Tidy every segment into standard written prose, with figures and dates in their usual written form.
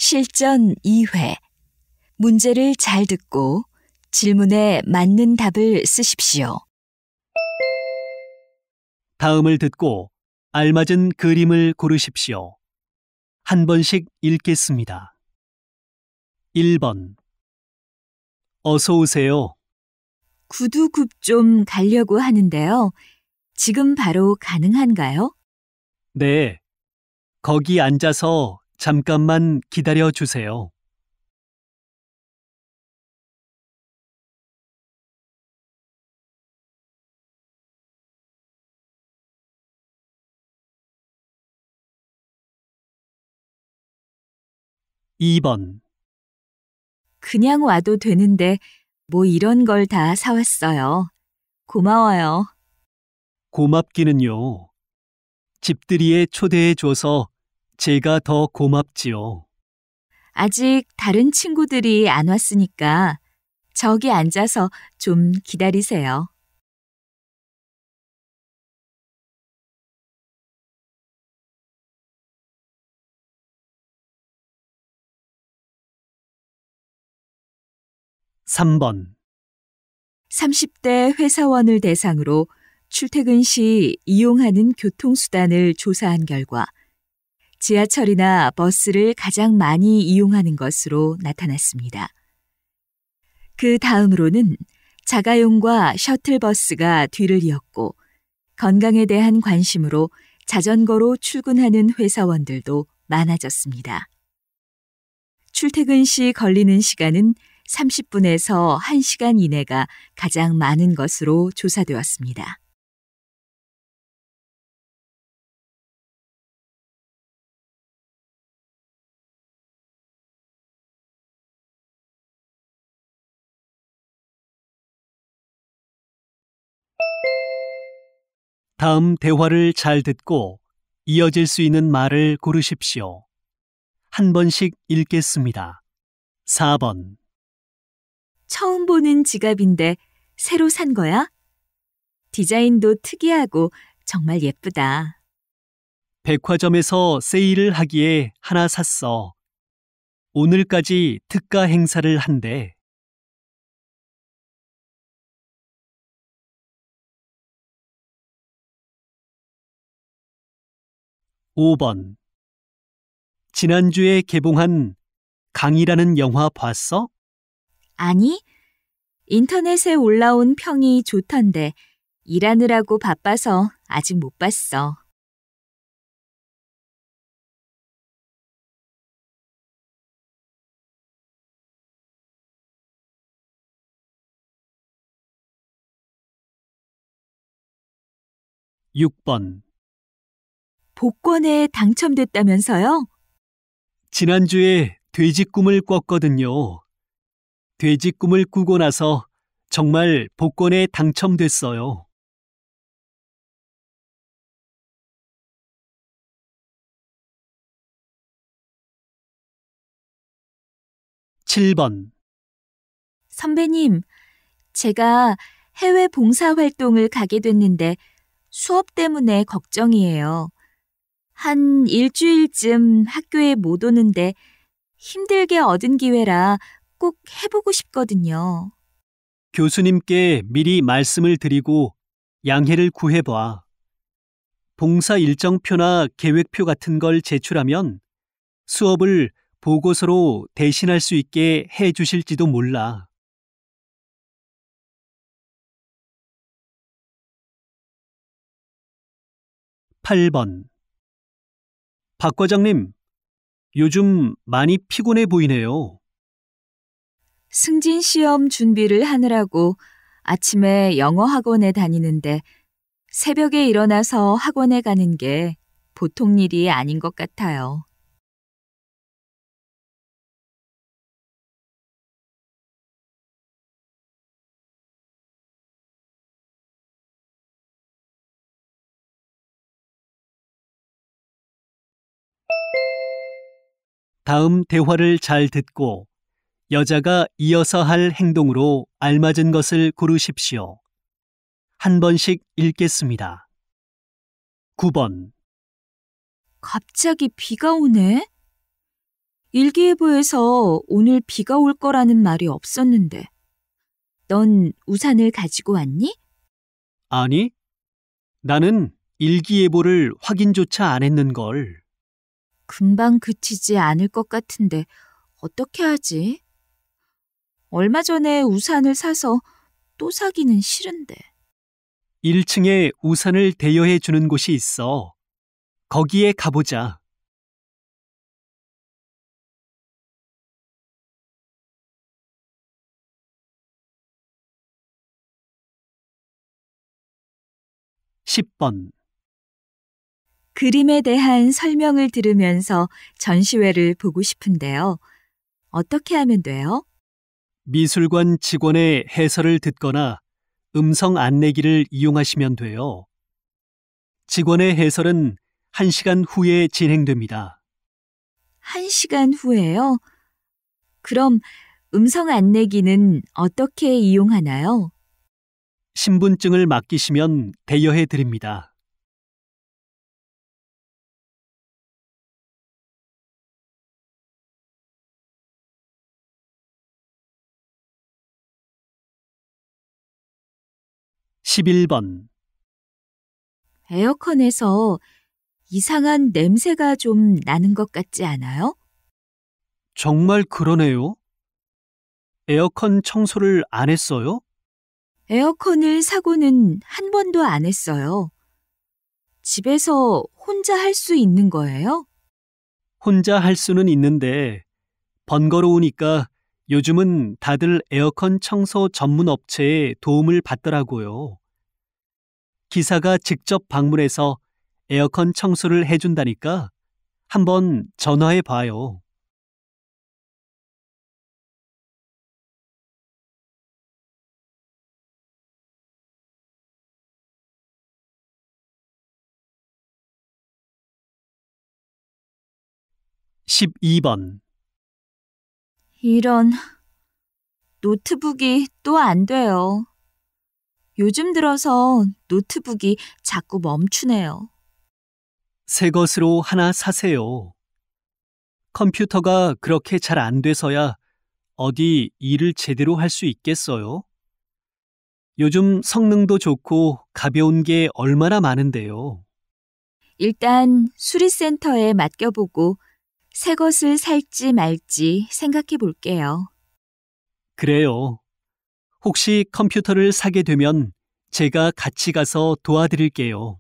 실전 2회. 문제를 잘 듣고 질문에 맞는 답을 쓰십시오. 다음을 듣고 알맞은 그림을 고르십시오. 한 번씩 읽겠습니다. 1번. 어서 오세요. 구두굽 좀 가려고 하는데요. 지금 바로 가능한가요? 네. 거기 앉아서 잠깐만 기다려 주세요. 2번. 그냥 와도 되는데 뭐 이런 걸 다 사왔어요. 고마워요. 고맙기는요. 집들이에 초대해 줘서 제가 더 고맙지요. 아직 다른 친구들이 안 왔으니까 저기 앉아서 좀 기다리세요. 3번. 30대 회사원을 대상으로 출퇴근 시 이용하는 교통수단을 조사한 결과 지하철이나 버스를 가장 많이 이용하는 것으로 나타났습니다. 그 다음으로는 자가용과 셔틀버스가 뒤를 이었고 건강에 대한 관심으로 자전거로 출근하는 회사원들도 많아졌습니다. 출퇴근 시 걸리는 시간은 30분에서 1시간 이내가 가장 많은 것으로 조사되었습니다. 다음 대화를 잘 듣고 이어질 수 있는 말을 고르십시오. 한 번씩 읽겠습니다. 4번. 처음 보는 지갑인데 새로 산 거야? 디자인도 특이하고 정말 예쁘다. 백화점에서 세일을 하기에 하나 샀어. 오늘까지 특가 행사를 한대. 5번. 지난주에 개봉한 강이라는 영화 봤어? 아니, 인터넷에 올라온 평이 좋던데 일하느라고 바빠서 아직 못 봤어. 6번. 복권에 당첨됐다면서요? 지난주에 돼지 꿈을 꿨거든요. 돼지 꿈을 꾸고 나서 정말 복권에 당첨됐어요. 7번. 선배님, 제가 해외 봉사활동을 가게 됐는데 수업 때문에 걱정이에요. 한 일주일쯤 학교에 못 오는데 힘들게 얻은 기회라 꼭 해보고 싶거든요. 교수님께 미리 말씀을 드리고 양해를 구해봐. 봉사 일정표나 계획표 같은 걸 제출하면 수업을 보고서로 대신할 수 있게 해 주실지도 몰라. 8번. 박 과장님, 요즘 많이 피곤해 보이네요. 승진 시험 준비를 하느라고 아침에 영어 학원에 다니는데 새벽에 일어나서 학원에 가는 게 보통 일이 아닌 것 같아요. '다음 대화를 잘 듣고 여자가 이어서 할 행동으로 알맞은 것을 고르십시오. 한 번씩 읽겠습니다. 9번. 갑자기 비가 오네? 일기예보에서 오늘 비가 올 거라는 말이 없었는데. 넌 우산을 가지고 왔니? 아니, 나는 일기예보를 확인조차 안 했는걸. 금방 그치지 않을 것 같은데 어떻게 하지? 얼마 전에 우산을 사서 또 사기는 싫은데. 1층에 우산을 대여해 주는 곳이 있어. 거기에 가보자. (10번) 그림에 대한 설명을 들으면서 전시회를 보고 싶은데요. 어떻게 하면 돼요? 미술관 직원의 해설을 듣거나 음성 안내기를 이용하시면 돼요. 직원의 해설은 1시간 후에 진행됩니다. 1시간 후에요? 그럼 음성 안내기는 어떻게 이용하나요? 신분증을 맡기시면 대여해 드립니다. (11번) 에어컨에서 이상한 냄새가 좀 나는 것 같지 않아요? 정말 그러네요. 에어컨 청소를 안 했어요? 에어컨을 사고는 한 번도 안 했어요. 집에서 혼자 할 수 있는 거예요? 혼자 할 수는 있는데 번거로우니까 요즘은 다들 에어컨 청소 전문 업체의 도움을 받더라고요. 기사가 직접 방문해서 에어컨 청소를 해준다니까 한번 전화해 봐요. (12번) 이런, 노트북이 또 안 돼요. 요즘 들어서 노트북이 자꾸 멈추네요. 새 것으로 하나 사세요. 컴퓨터가 그렇게 잘 안 돼서야 어디 일을 제대로 할 수 있겠어요? 요즘 성능도 좋고 가벼운 게 얼마나 많은데요. 일단 수리센터에 맡겨보고 새 것을 살지 말지 생각해 볼게요. 그래요. 혹시 컴퓨터를 사게 되면 제가 같이 가서 도와드릴게요.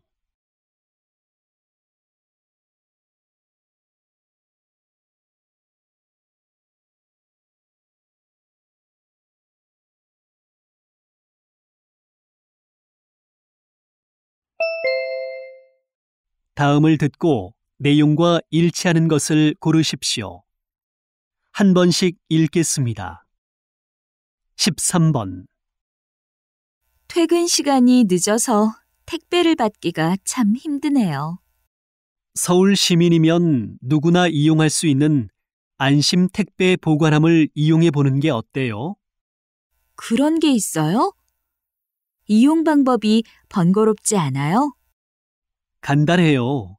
다음을 듣고 내용과 일치하는 것을 고르십시오. 한 번씩 읽겠습니다. 13번. 퇴근 시간이 늦어서 택배를 받기가 참 힘드네요. 서울 시민이면 누구나 이용할 수 있는 안심 택배 보관함을 이용해 보는 게 어때요? 그런 게 있어요? 이용 방법이 번거롭지 않아요? 간단해요.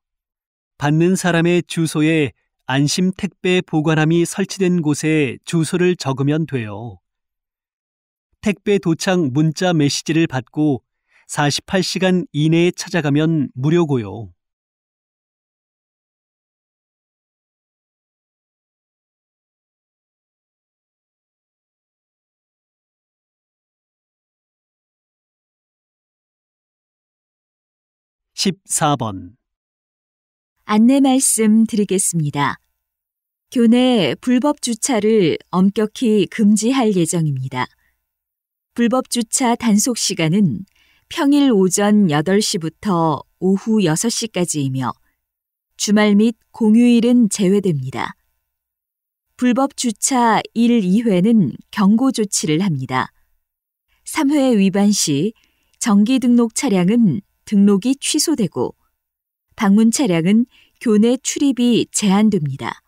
받는 사람의 주소에 안심 택배 보관함이 설치된 곳에 주소를 적으면 돼요. 택배 도착 문자 메시지를 받고 48시간 이내에 찾아가면 무료고요. (14번) 안내 말씀 드리겠습니다. 교내 불법 주차를 엄격히 금지할 예정입니다. 불법 주차 단속 시간은 평일 오전 8시부터 오후 6시까지이며 주말 및 공휴일은 제외됩니다. 불법 주차 1, 2회는 경고 조치를 합니다. 3회 위반 시 정기 등록 차량은 등록이 취소되고 방문 차량은 교내 출입이 제한됩니다.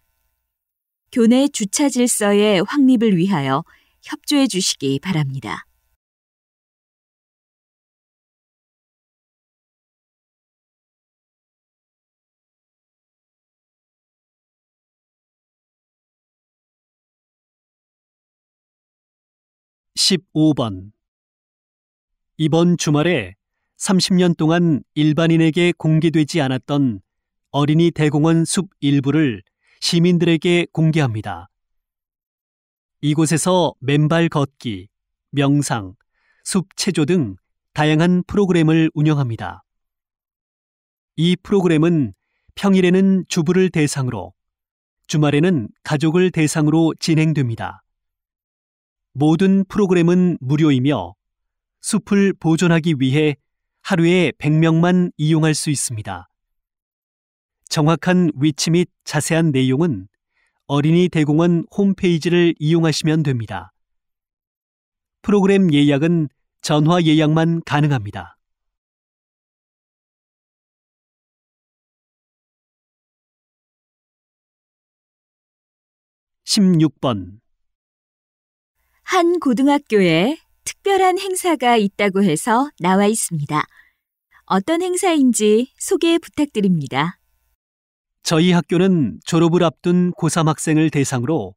교내 주차 질서의 확립을 위하여 협조해 주시기 바랍니다. 15번. 이번 주말에 30년 동안 일반인에게 공개되지 않았던 어린이 대공원 숲 일부를 시민들에게 공개합니다. 이곳에서 맨발 걷기, 명상, 숲 체조 등 다양한 프로그램을 운영합니다. 이 프로그램은 평일에는 주부를 대상으로, 주말에는 가족을 대상으로 진행됩니다. 모든 프로그램은 무료이며 숲을 보존하기 위해 하루에 100명만 이용할 수 있습니다. 정확한 위치 및 자세한 내용은 어린이 대공원 홈페이지를 이용하시면 됩니다. 프로그램 예약은 전화 예약만 가능합니다. 16번. 한 고등학교에 특별한 행사가 있다고 해서 나와 있습니다. 어떤 행사인지 소개 부탁드립니다. 저희 학교는 졸업을 앞둔 고3 학생을 대상으로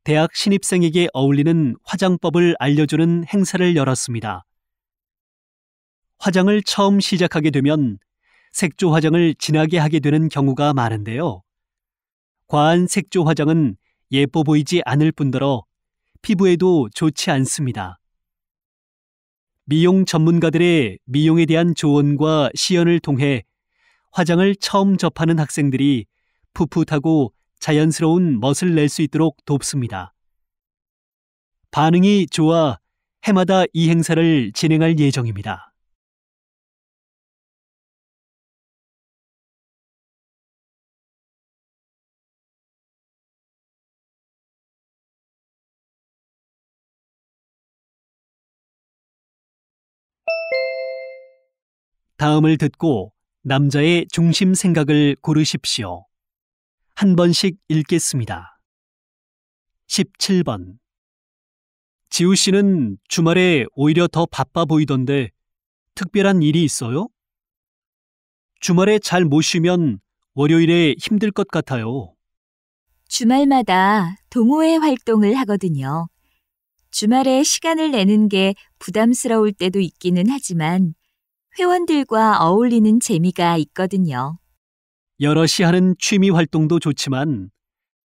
대학 신입생에게 어울리는 화장법을 알려주는 행사를 열었습니다. 화장을 처음 시작하게 되면 색조 화장을 진하게 하게 되는 경우가 많은데요. 과한 색조 화장은 예뻐 보이지 않을 뿐더러 피부에도 좋지 않습니다. 미용 전문가들의 미용에 대한 조언과 시연을 통해 화장을 처음 접하는 학생들이 풋풋하고 자연스러운 멋을 낼 수 있도록 돕습니다. 반응이 좋아 해마다 이 행사를 진행할 예정입니다. 다음을 듣고 남자의 중심 생각을 고르십시오. 한 번씩 읽겠습니다. 17번. 지우 씨는 주말에 오히려 더 바빠 보이던데 특별한 일이 있어요? 주말에 잘 못 쉬면 월요일에 힘들 것 같아요. 주말마다 동호회 활동을 하거든요. 주말에 시간을 내는 게 부담스러울 때도 있기는 하지만 회원들과 어울리는 재미가 있거든요. 여럿이 하는 취미 활동도 좋지만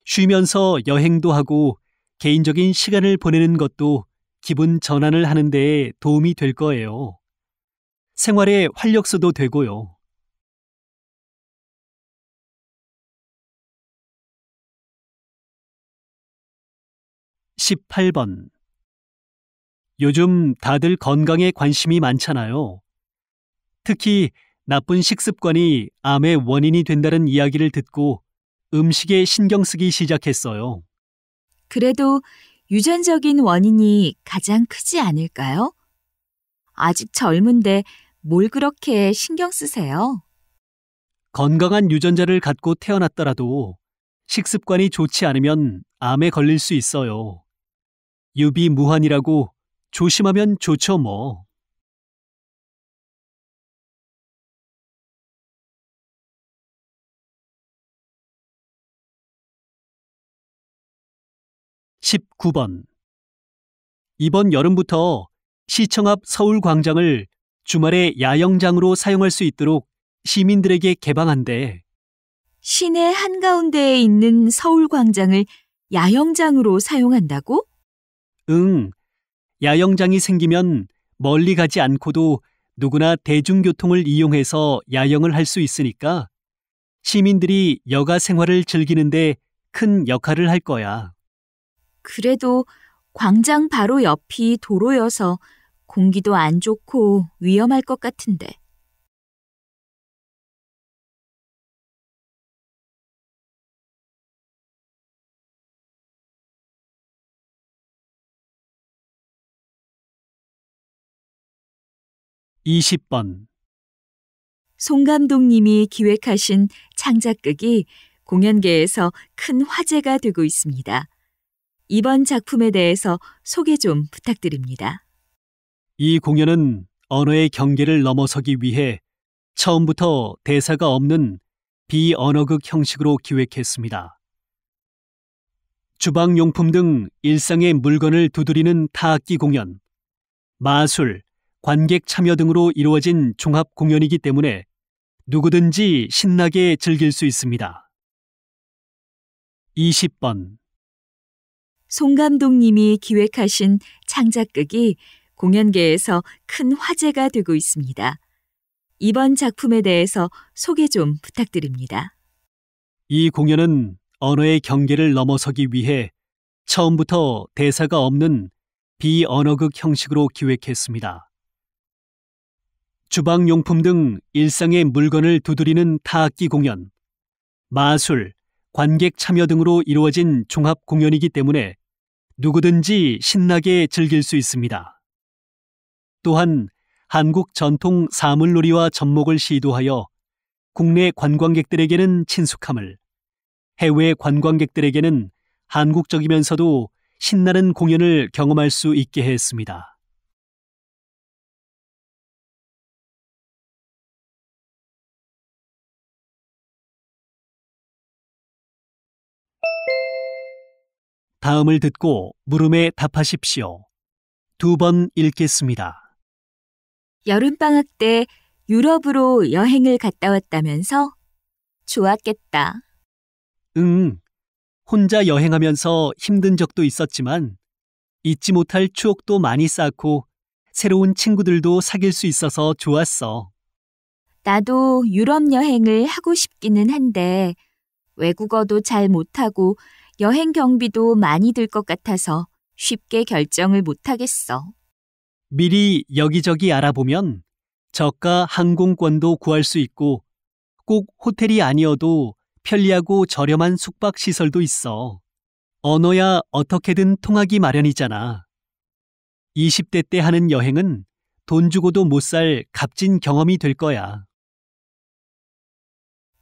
쉬면서 여행도 하고 개인적인 시간을 보내는 것도 기분 전환을 하는 데 도움이 될 거예요. 생활에 활력소도 되고요. 18번. 요즘 다들 건강에 관심이 많잖아요. 특히 나쁜 식습관이 암의 원인이 된다는 이야기를 듣고 음식에 신경 쓰기 시작했어요. 그래도 유전적인 원인이 가장 크지 않을까요? 아직 젊은데 뭘 그렇게 신경 쓰세요? 건강한 유전자를 갖고 태어났더라도 식습관이 좋지 않으면 암에 걸릴 수 있어요. 유비무환이라고 조심하면 좋죠 뭐. 19번. 이번 여름부터 시청 앞 서울광장을 주말에 야영장으로 사용할 수 있도록 시민들에게 개방한대. 시내 한가운데에 있는 서울광장을 야영장으로 사용한다고? 응, 야영장이 생기면 멀리 가지 않고도 누구나 대중교통을 이용해서 야영을 할 수 있으니까 시민들이 여가 생활을 즐기는데 큰 역할을 할 거야. 그래도 광장 바로 옆이 도로여서 공기도 안 좋고 위험할 것 같은데. 20번. 송 감독님이 기획하신 창작극이 공연계에서 큰 화제가 되고 있습니다. 이번 작품에 대해서 소개 좀 부탁드립니다. 이 공연은 언어의 경계를 넘어서기 위해 처음부터 대사가 없는 비언어극 형식으로 기획했습니다. 주방용품 등 일상의 물건을 두드리는 타악기 공연, 마술, 관객 참여 등으로 이루어진 종합 공연이기 때문에 누구든지 신나게 즐길 수 있습니다. 20번. 송 감독님이 기획하신 창작극이 공연계에서 큰 화제가 되고 있습니다. 이번 작품에 대해서 소개 좀 부탁드립니다. 이 공연은 언어의 경계를 넘어서기 위해 처음부터 대사가 없는 비언어극 형식으로 기획했습니다. 주방용품 등 일상의 물건을 두드리는 타악기 공연, 마술, 관객 참여 등으로 이루어진 종합 공연이기 때문에 누구든지 신나게 즐길 수 있습니다. 또한 한국 전통 사물놀이와 접목을 시도하여 국내 관광객들에게는 친숙함을, 해외 관광객들에게는 한국적이면서도 신나는 공연을 경험할 수 있게 했습니다. 다음을 듣고 물음에 답하십시오. 2번 읽겠습니다. 여름방학 때 유럽으로 여행을 갔다 왔다면서? 좋았겠다. 응, 혼자 여행하면서 힘든 적도 있었지만 잊지 못할 추억도 많이 쌓고 새로운 친구들도 사귈 수 있어서 좋았어. 나도 유럽 여행을 하고 싶기는 한데 외국어도 잘 못하고 여행 경비도 많이 들 것 같아서 쉽게 결정을 못하겠어. 미리 여기저기 알아보면 저가 항공권도 구할 수 있고 꼭 호텔이 아니어도 편리하고 저렴한 숙박시설도 있어. 언어야 어떻게든 통하기 마련이잖아. 20대 때 하는 여행은 돈 주고도 못 살 값진 경험이 될 거야.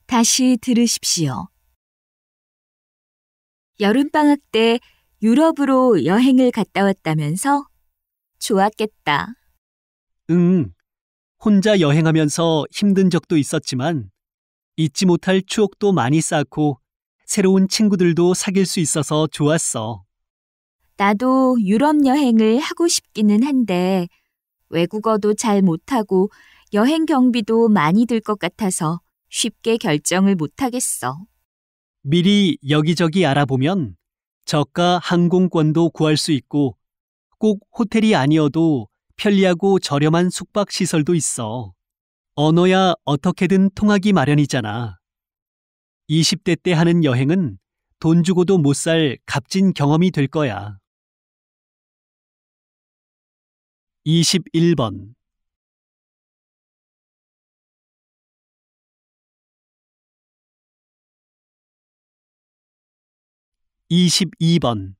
다시 들으십시오. 여름방학 때 유럽으로 여행을 갔다 왔다면서? 좋았겠다. 응, 혼자 여행하면서 힘든 적도 있었지만 잊지 못할 추억도 많이 쌓고 새로운 친구들도 사귈 수 있어서 좋았어. 나도 유럽 여행을 하고 싶기는 한데 외국어도 잘 못하고 여행 경비도 많이 들 것 같아서 쉽게 결정을 못하겠어. 미리 여기저기 알아보면 저가 항공권도 구할 수 있고 꼭 호텔이 아니어도 편리하고 저렴한 숙박시설도 있어. 언어야 어떻게든 통하기 마련이잖아. 20대 때 하는 여행은 돈 주고도 못 살 값진 경험이 될 거야. 21번. 22번.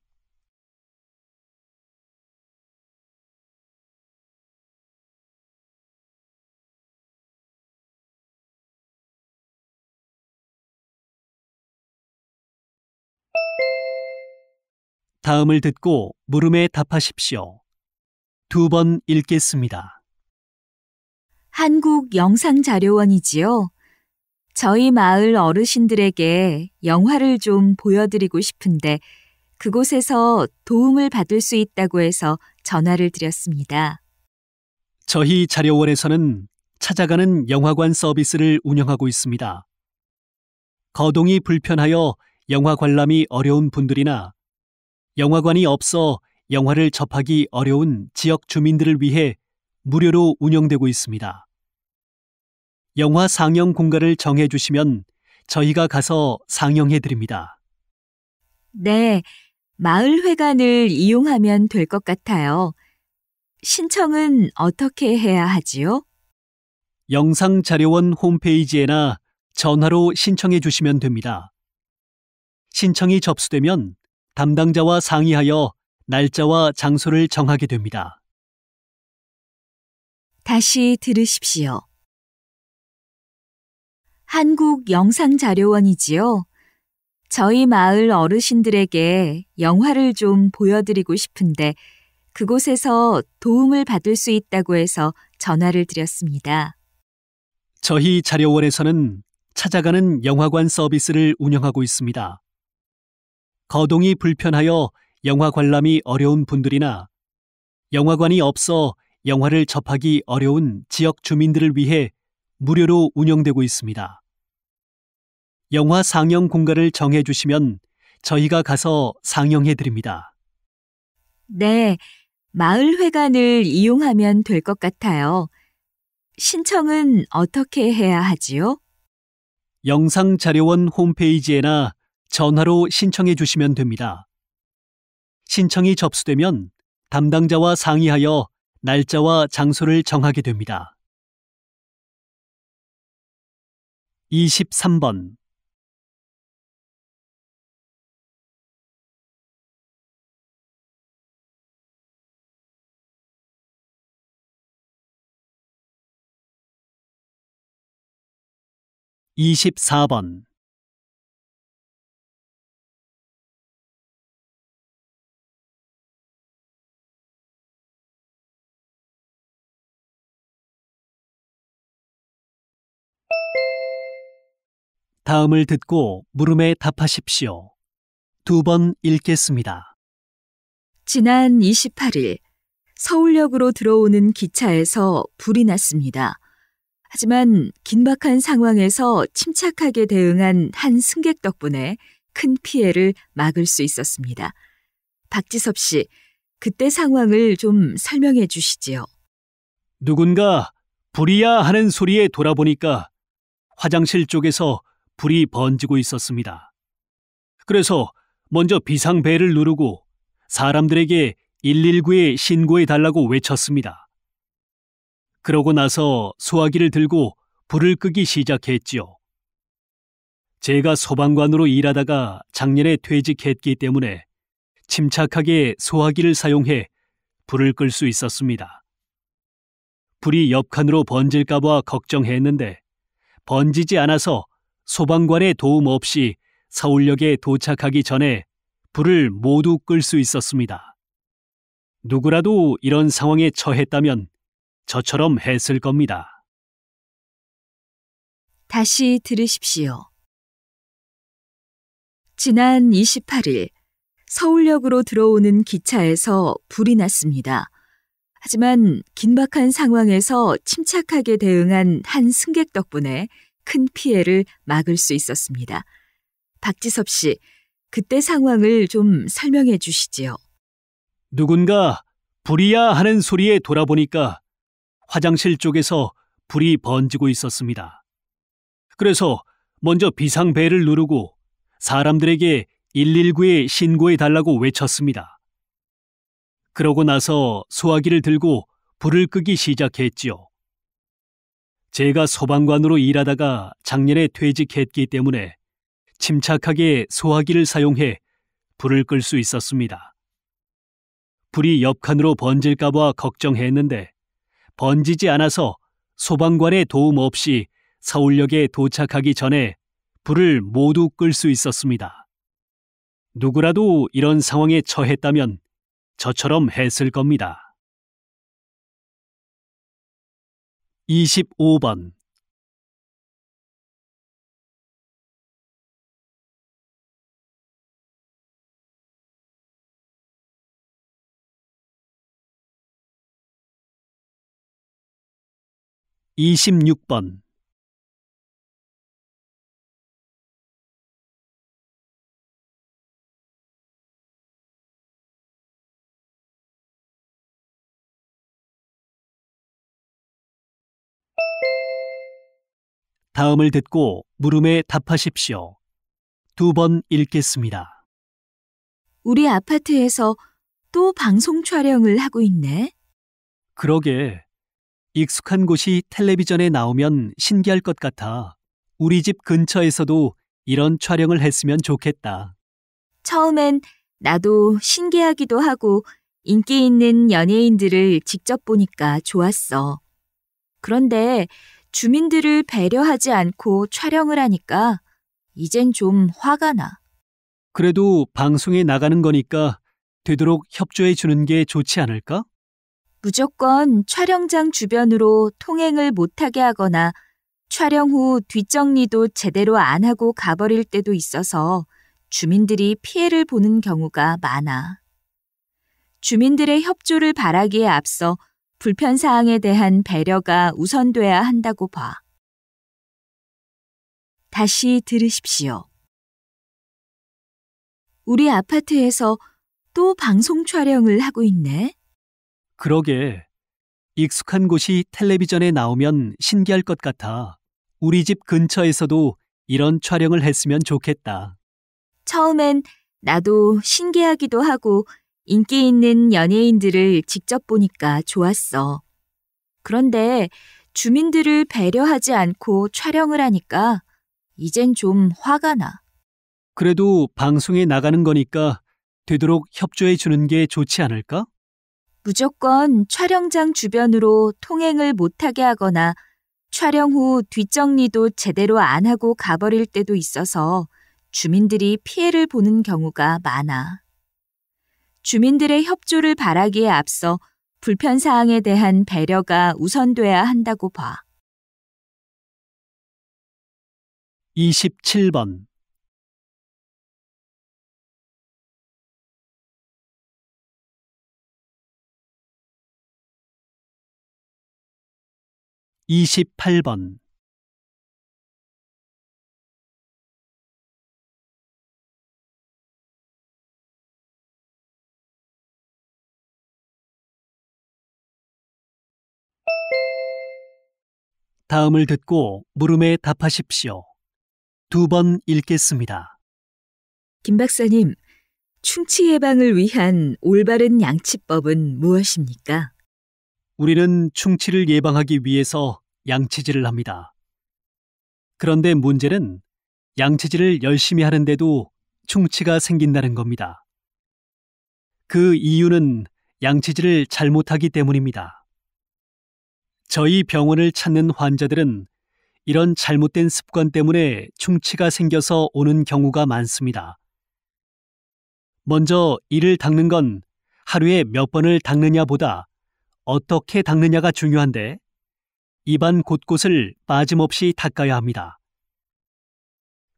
다음을 듣고 물음에 답하십시오. 2번 읽겠습니다. 한국영상자료원이지요. 저희 마을 어르신들에게 영화를 좀 보여드리고 싶은데 그곳에서 도움을 받을 수 있다고 해서 전화를 드렸습니다. 저희 자료원에서는 찾아가는 영화관 서비스를 운영하고 있습니다. 거동이 불편하여 영화 관람이 어려운 분들이나 영화관이 없어 영화를 접하기 어려운 지역 주민들을 위해 무료로 운영되고 있습니다. 영화 상영 공간을 정해 주시면 저희가 가서 상영해 드립니다. 네, 마을회관을 이용하면 될 것 같아요. 신청은 어떻게 해야 하지요? 영상자료원 홈페이지에나 전화로 신청해 주시면 됩니다. 신청이 접수되면 담당자와 상의하여 날짜와 장소를 정하게 됩니다. 다시 들으십시오. 한국영상자료원이지요. 저희 마을 어르신들에게 영화를 좀 보여드리고 싶은데 그곳에서 도움을 받을 수 있다고 해서 전화를 드렸습니다. 저희 자료원에서는 찾아가는 영화관 서비스를 운영하고 있습니다. 거동이 불편하여 영화 관람이 어려운 분들이나 영화관이 없어 영화를 접하기 어려운 지역 주민들을 위해 무료로 운영되고 있습니다. 영화 상영 공간을 정해 주시면 저희가 가서 상영해 드립니다. 네, 마을회관을 이용하면 될 것 같아요. 신청은 어떻게 해야 하지요? 영상자료원 홈페이지에나 전화로 신청해 주시면 됩니다. 신청이 접수되면 담당자와 상의하여 날짜와 장소를 정하게 됩니다. 23번 24번 다음을 듣고 물음에 답하십시오. 2번 읽겠습니다. 지난 28일 서울역으로 들어오는 기차에서 불이 났습니다. 하지만 긴박한 상황에서 침착하게 대응한 한 승객 덕분에 큰 피해를 막을 수 있었습니다. 박지섭 씨, 그때 상황을 좀 설명해 주시지요. 누군가 불이야 하는 소리에 돌아보니까 화장실 쪽에서 불이 번지고 있었습니다. 그래서 먼저 비상벨을 누르고 사람들에게 119에 신고해 달라고 외쳤습니다. 그러고 나서 소화기를 들고 불을 끄기 시작했지요. 제가 소방관으로 일하다가 작년에 퇴직했기 때문에 침착하게 소화기를 사용해 불을 끌 수 있었습니다. 불이 옆칸으로 번질까봐 걱정했는데 번지지 않아서 소방관의 도움 없이 서울역에 도착하기 전에 불을 모두 끌 수 있었습니다. 누구라도 이런 상황에 처했다면 저처럼 했을 겁니다. 다시 들으십시오. 지난 28일 서울역으로 들어오는 기차에서 불이 났습니다. 하지만 긴박한 상황에서 침착하게 대응한 한 승객 덕분에 큰 피해를 막을 수 있었습니다. 박지섭 씨, 그때 상황을 좀 설명해 주시지요. 누군가 불이야 하는 소리에 돌아보니까 화장실 쪽에서 불이 번지고 있었습니다. 그래서 먼저 비상벨을 누르고 사람들에게 119에 신고해 달라고 외쳤습니다. 그러고 나서 소화기를 들고 불을 끄기 시작했지요. 제가 소방관으로 일하다가 작년에 퇴직했기 때문에 침착하게 소화기를 사용해 불을 끌 수 있었습니다. 불이 옆칸으로 번질까봐 걱정했는데 번지지 않아서 소방관의 도움 없이 서울역에 도착하기 전에 불을 모두 끌 수 있었습니다. 누구라도 이런 상황에 처했다면 저처럼 했을 겁니다. 25번 26번 다음을 듣고 물음에 답하십시오. 2번 읽겠습니다. 우리 아파트에서 또 방송 촬영을 하고 있네. 그러게. 익숙한 곳이 텔레비전에 나오면 신기할 것 같아. 우리 집 근처에서도 이런 촬영을 했으면 좋겠다. 처음엔 나도 신기하기도 하고 인기 있는 연예인들을 직접 보니까 좋았어. 그런데 주민들을 배려하지 않고 촬영을 하니까 이젠 좀 화가 나. 그래도 방송에 나가는 거니까 되도록 협조해 주는 게 좋지 않을까? 무조건 촬영장 주변으로 통행을 못하게 하거나 촬영 후 뒷정리도 제대로 안 하고 가버릴 때도 있어서 주민들이 피해를 보는 경우가 많아. 주민들의 협조를 바라기에 앞서 불편사항에 대한 배려가 우선돼야 한다고 봐. 다시 들으십시오. 우리 아파트에서 또 방송 촬영을 하고 있네. 그러게. 익숙한 곳이 텔레비전에 나오면 신기할 것 같아. 우리 집 근처에서도 이런 촬영을 했으면 좋겠다. 처음엔 나도 신기하기도 하고 인기 있는 연예인들을 직접 보니까 좋았어. 그런데 주민들을 배려하지 않고 촬영을 하니까 이젠 좀 화가 나. 그래도 방송에 나가는 거니까 되도록 협조해 주는 게 좋지 않을까? 무조건 촬영장 주변으로 통행을 못하게 하거나 촬영 후 뒷정리도 제대로 안 하고 가버릴 때도 있어서 주민들이 피해를 보는 경우가 많아. 주민들의 협조를 바라기에 앞서 불편사항에 대한 배려가 우선돼야 한다고 봐. 27번. 28번. 다음을 듣고 물음에 답하십시오. 2번 읽겠습니다. 김 박사님, 충치 예방을 위한 올바른 양치법은 무엇입니까? 우리는 충치를 예방하기 위해서 양치질을 합니다. 그런데 문제는 양치질을 열심히 하는데도 충치가 생긴다는 겁니다. 그 이유는 양치질을 잘못하기 때문입니다. 저희 병원을 찾는 환자들은 이런 잘못된 습관 때문에 충치가 생겨서 오는 경우가 많습니다. 먼저 이를 닦는 건 하루에 몇 번을 닦느냐보다 어떻게 닦느냐가 중요한데 입안 곳곳을 빠짐없이 닦아야 합니다.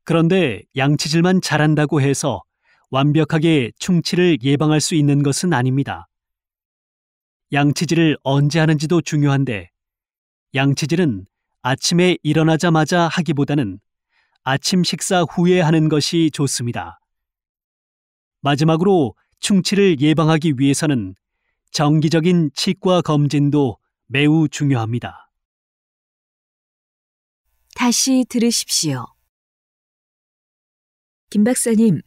그런데 양치질만 잘한다고 해서 완벽하게 충치를 예방할 수 있는 것은 아닙니다. 양치질을 언제 하는지도 중요한데 양치질은 아침에 일어나자마자 하기보다는 아침 식사 후에 하는 것이 좋습니다. 마지막으로 충치를 예방하기 위해서는 정기적인 치과 검진도 매우 중요합니다. 다시 들으십시오. 김 박사님,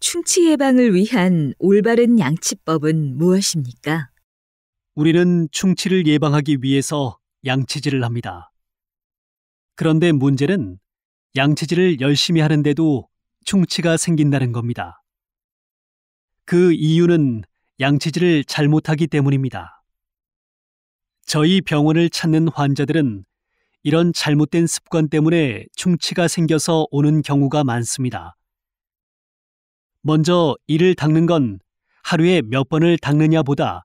충치 예방을 위한 올바른 양치법은 무엇입니까? 우리는 충치를 예방하기 위해서 양치질을 합니다. 그런데 문제는 양치질을 열심히 하는데도 충치가 생긴다는 겁니다. 그 이유는 양치질을 잘못하기 때문입니다. 저희 병원을 찾는 환자들은 이런 잘못된 습관 때문에 충치가 생겨서 오는 경우가 많습니다. 먼저 이를 닦는 건 하루에 몇 번을 닦느냐보다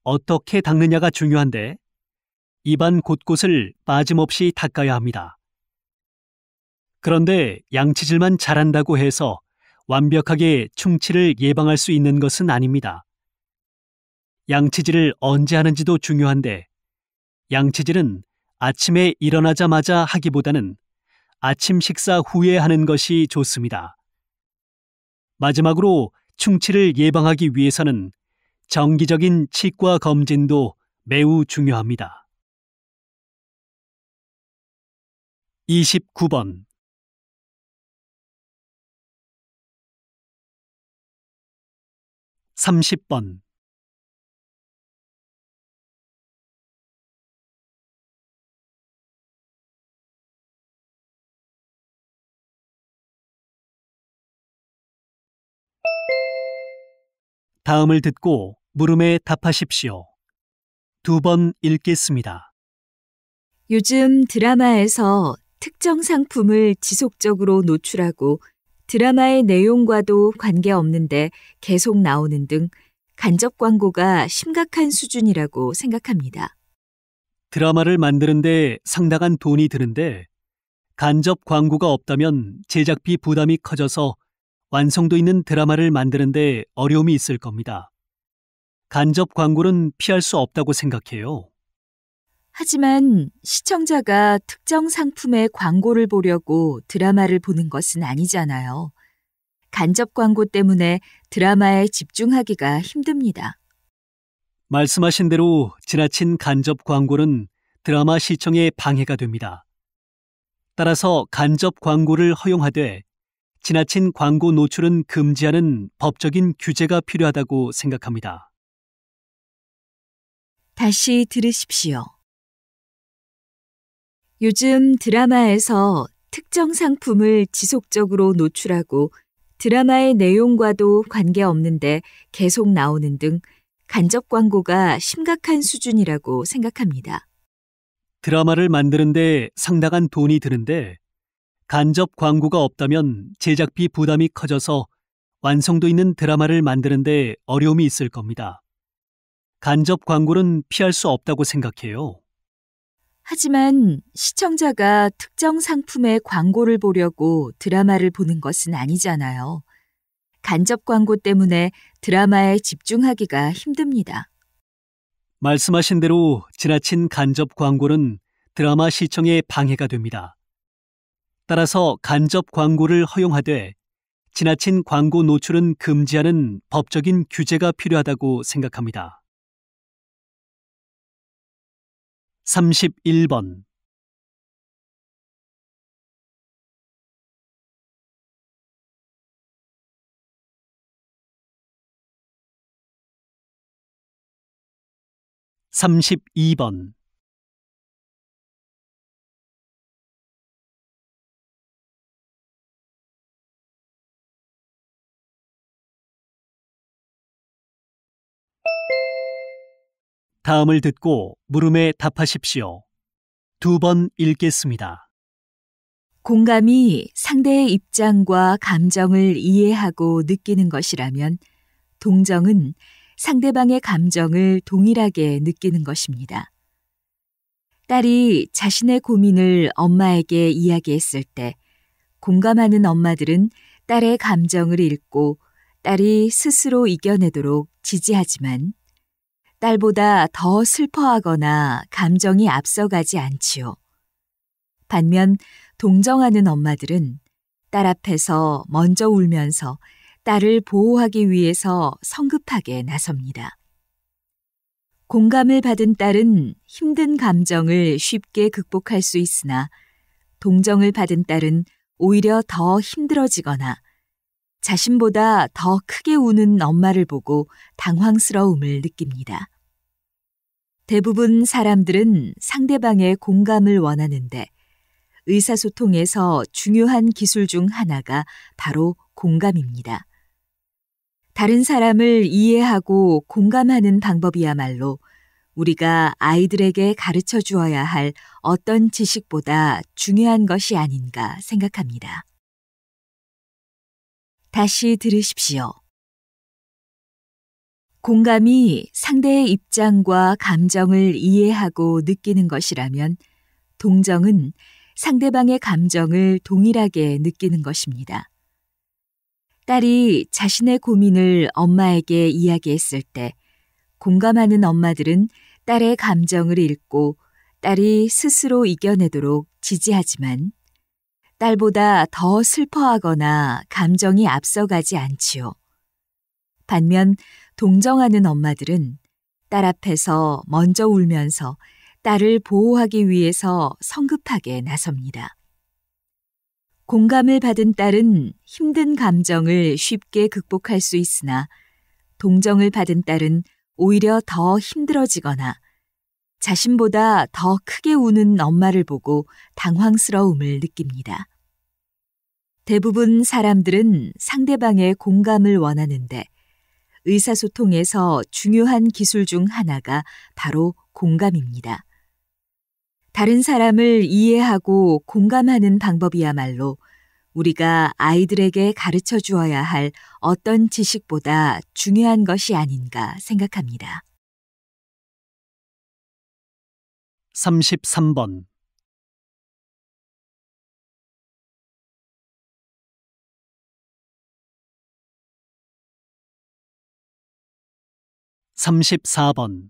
어떻게 닦느냐가 중요한데 입안 곳곳을 빠짐없이 닦아야 합니다. 그런데 양치질만 잘한다고 해서 완벽하게 충치를 예방할 수 있는 것은 아닙니다. 양치질을 언제 하는지도 중요한데 양치질은 아침에 일어나자마자 하기보다는 아침 식사 후에 하는 것이 좋습니다. 마지막으로 충치를 예방하기 위해서는 정기적인 치과 검진도 매우 중요합니다. 29번. 30번. 다음을 듣고 물음에 답하십시오. 2번 읽겠습니다. 요즘 드라마에서 특정 상품을 지속적으로 노출하고 드라마의 내용과도 관계없는데 계속 나오는 등 간접 광고가 심각한 수준이라고 생각합니다. 드라마를 만드는데 상당한 돈이 드는데 간접 광고가 없다면 제작비 부담이 커져서 완성도 있는 드라마를 만드는데 어려움이 있을 겁니다. 간접 광고는 피할 수 없다고 생각해요. 하지만 시청자가 특정 상품의 광고를 보려고 드라마를 보는 것은 아니잖아요. 간접 광고 때문에 드라마에 집중하기가 힘듭니다. 말씀하신 대로 지나친 간접 광고는 드라마 시청에 방해가 됩니다. 따라서 간접 광고를 허용하되 지나친 광고 노출은 금지하는 법적인 규제가 필요하다고 생각합니다. 다시 들으십시오. 요즘 드라마에서 특정 상품을 지속적으로 노출하고 드라마의 내용과도 관계없는데 계속 나오는 등 간접 광고가 심각한 수준이라고 생각합니다. 드라마를 만드는데 상당한 돈이 드는데 간접 광고가 없다면 제작비 부담이 커져서 완성도 있는 드라마를 만드는데 어려움이 있을 겁니다. 간접 광고는 피할 수 없다고 생각해요. 하지만 시청자가 특정 상품의 광고를 보려고 드라마를 보는 것은 아니잖아요. 간접 광고 때문에 드라마에 집중하기가 힘듭니다. 말씀하신 대로 지나친 간접 광고는 드라마 시청에 방해가 됩니다. 따라서 간접 광고를 허용하되 지나친 광고 노출은 금지하는 법적인 규제가 필요하다고 생각합니다. 31번 32번 다음을 듣고 물음에 답하십시오. 2번 읽겠습니다. 공감이 상대의 입장과 감정을 이해하고 느끼는 것이라면 동정은 상대방의 감정을 동일하게 느끼는 것입니다. 딸이 자신의 고민을 엄마에게 이야기했을 때 공감하는 엄마들은 딸의 감정을 읽고 딸이 스스로 이겨내도록 지지하지만 딸보다 더 슬퍼하거나 감정이 앞서가지 않지요. 반면 동정하는 엄마들은 딸 앞에서 먼저 울면서 딸을 보호하기 위해서 성급하게 나섭니다. 공감을 받은 딸은 힘든 감정을 쉽게 극복할 수 있으나 동정을 받은 딸은 오히려 더 힘들어지거나 자신보다 더 크게 우는 엄마를 보고 당황스러움을 느낍니다. 대부분 사람들은 상대방의 공감을 원하는데 의사소통에서 중요한 기술 중 하나가 바로 공감입니다. 다른 사람을 이해하고 공감하는 방법이야말로 우리가 아이들에게 가르쳐 주어야 할 어떤 지식보다 중요한 것이 아닌가 생각합니다. 다시 들으십시오. 공감이 상대의 입장과 감정을 이해하고 느끼는 것이라면 동정은 상대방의 감정을 동일하게 느끼는 것입니다. 딸이 자신의 고민을 엄마에게 이야기했을 때 공감하는 엄마들은 딸의 감정을 읽고 딸이 스스로 이겨내도록 지지하지만 딸보다 더 슬퍼하거나 감정이 앞서가지 않지요. 반면 동정하는 엄마들은 딸 앞에서 먼저 울면서 딸을 보호하기 위해서 성급하게 나섭니다. 공감을 받은 딸은 힘든 감정을 쉽게 극복할 수 있으나 동정을 받은 딸은 오히려 더 힘들어지거나 자신보다 더 크게 우는 엄마를 보고 당황스러움을 느낍니다. 대부분 사람들은 상대방의 공감을 원하는데 의사소통에서 중요한 기술 중 하나가 바로 공감입니다. 다른 사람을 이해하고 공감하는 방법이야말로 우리가 아이들에게 가르쳐 주어야 할 어떤 지식보다 중요한 것이 아닌가 생각합니다. 33번 34번.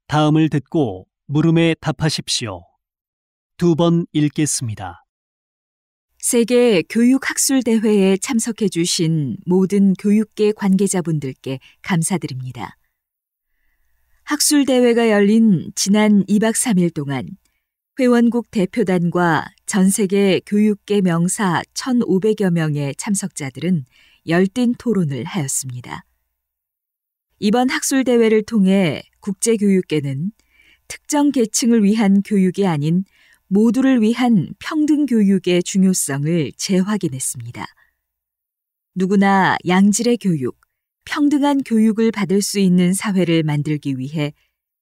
다음을 듣고 물음에 답하십시오. 2번 읽겠습니다. 세계 교육학술대회에 참석해 주신 모든 교육계 관계자분들께 감사드립니다. 학술대회가 열린 지난 2박 3일 동안 회원국 대표단과 전세계 교육계 명사 1,500여 명의 참석자들은 열띤 토론을 하였습니다. 이번 학술대회를 통해 국제교육계는 특정 계층을 위한 교육이 아닌 모두를 위한 평등 교육의 중요성을 재확인했습니다. 누구나 양질의 교육, 평등한 교육을 받을 수 있는 사회를 만들기 위해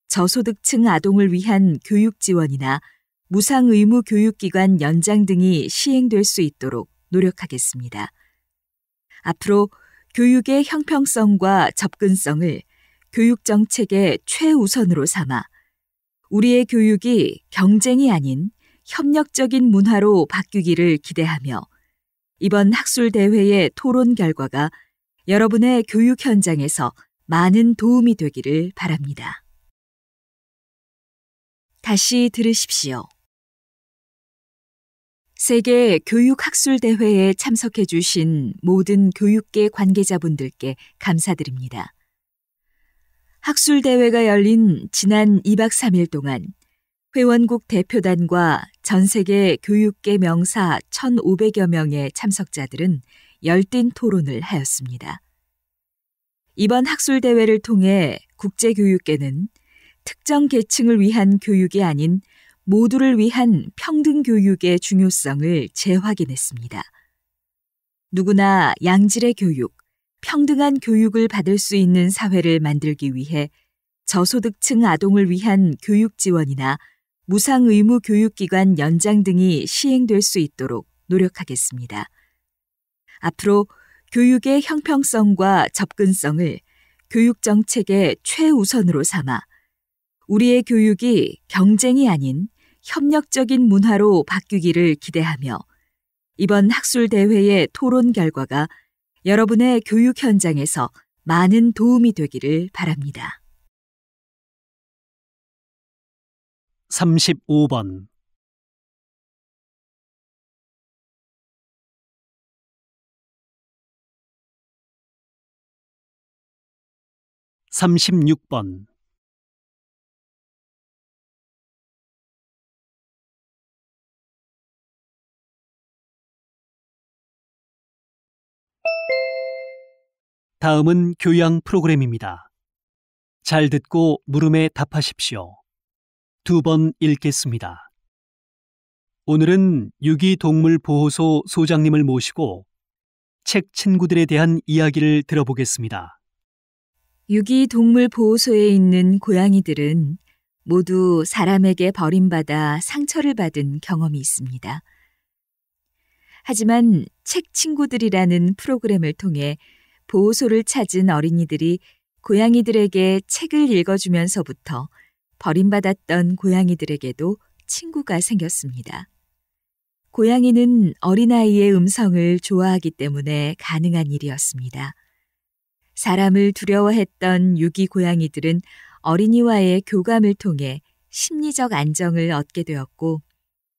저소득층 아동을 위한 교육 지원이나 무상 의무 교육기관 연장 등이 시행될 수 있도록 노력하겠습니다. 앞으로 교육의 형평성과 접근성을 교육 정책의 최우선으로 삼아 우리의 교육이 경쟁이 아닌 협력적인 문화로 바뀌기를 기대하며 이번 학술대회의 토론 결과가 여러분의 교육 현장에서 많은 도움이 되기를 바랍니다. 다시 들으십시오. 세계 교육학술대회에 참석해 주신 모든 교육계 관계자분들께 감사드립니다. 학술대회가 열린 지난 2박 3일 동안 회원국 대표단과 전세계 교육계 명사 1,500여 명의 참석자들은 열띤 토론을 하였습니다. 이번 학술대회를 통해 국제교육계는 특정 계층을 위한 교육이 아닌 모두를 위한 평등 교육의 중요성을 재확인했습니다. 누구나 양질의 교육, 평등한 교육을 받을 수 있는 사회를 만들기 위해 저소득층 아동을 위한 교육 지원이나 무상 의무 교육기관 연장 등이 시행될 수 있도록 노력하겠습니다. 앞으로 교육의 형평성과 접근성을 교육 정책의 최우선으로 삼아 우리의 교육이 경쟁이 아닌 협력적인 문화로 바뀌기를 기대하며 이번 학술대회의 토론 결과가 여러분의 교육 현장에서 많은 도움이 되기를 바랍니다. 35번. 36번. 다음은 교양 프로그램입니다. 잘 듣고 물음에 답하십시오. 2번 읽겠습니다. 오늘은 유기동물보호소 소장님을 모시고 책 친구들에 대한 이야기를 들어보겠습니다. 유기동물보호소에 있는 고양이들은 모두 사람에게 버림받아 상처를 받은 경험이 있습니다. 하지만 책 친구들이라는 프로그램을 통해 보호소를 찾은 어린이들이 고양이들에게 책을 읽어주면서부터 버림받았던 고양이들에게도 친구가 생겼습니다. 고양이는 어린아이의 음성을 좋아하기 때문에 가능한 일이었습니다. 사람을 두려워했던 유기 고양이들은 어린이와의 교감을 통해 심리적 안정을 얻게 되었고,